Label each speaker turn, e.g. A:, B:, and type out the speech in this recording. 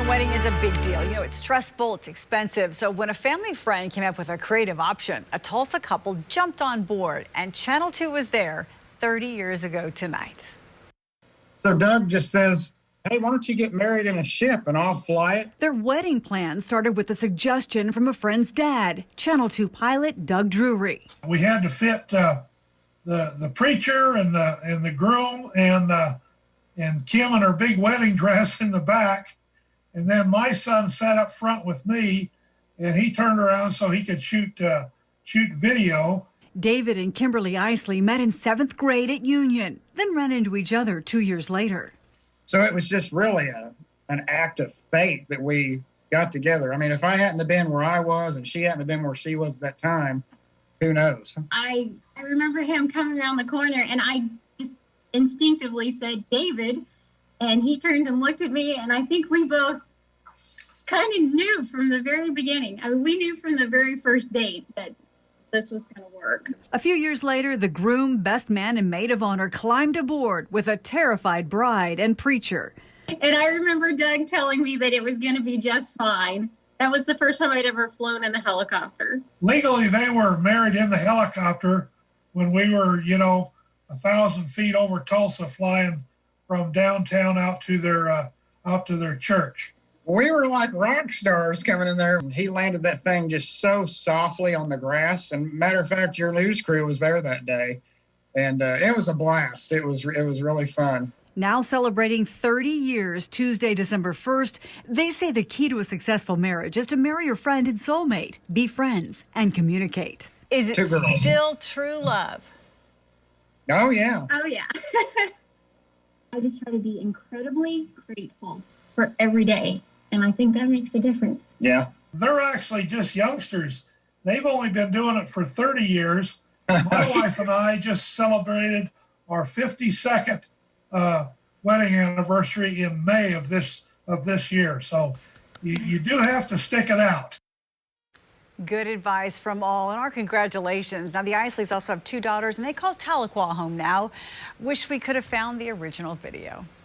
A: wedding is a big deal. You know, it's stressful, it's expensive. So when a family friend came up with a creative option, a Tulsa couple jumped on board, and Channel 2 was there 30 years ago tonight.
B: So Doug just says, hey, why don't you get married in a ship and I'll fly it?
A: Their wedding plan started with a suggestion from a friend's dad, Channel 2 pilot Doug Drury.
C: We had to fit the preacher and the groom and Kim in her big wedding dress in the back. And then my son sat up front with me, and he turned around so he could shoot video.
A: David and Kimberly Iseley met in 7th grade at Union, then ran into each other 2 years later.
B: So it was just really an act of fate that we got together. I mean, if I hadn't have been where I was and she hadn't have been where she was at that time, who knows?
D: I remember him coming around the corner, and I just instinctively said, David, and he turned and looked at me, and I think we both kind of knew from the very beginning. I mean, we knew from the very first date that this was going to work.
A: A few years later, the groom, best man, and maid of honor climbed aboard with a terrified bride and preacher.
D: And I remember Doug telling me that it was going to be just fine. That was the first time I'd ever flown in a helicopter.
C: Legally, they were married in the helicopter when we were, 1,000 feet over Tulsa, flying from downtown out to their church.
B: We were like rock stars coming in there. He landed that thing just so softly on the grass. And matter of fact, your news crew was there that day, and it was a blast. It was really fun.
A: Now celebrating 30 years, Tuesday, December 1st, they say the key to a successful marriage is to marry your friend and soulmate, be friends, and communicate. Is it still true love?
B: Oh, yeah.
D: Oh, yeah. I just try to be incredibly grateful for every day, and I think that makes a difference.
B: Yeah.
C: They're actually just youngsters. They've only been doing it for 30 years. My wife and I just celebrated our 52nd wedding anniversary in May of this year. So you do have to stick it out.
A: Good advice from all, and our congratulations. Now, the Iseleys also have 2 daughters, and they call Tahlequah home now. Wish we could have found the original video.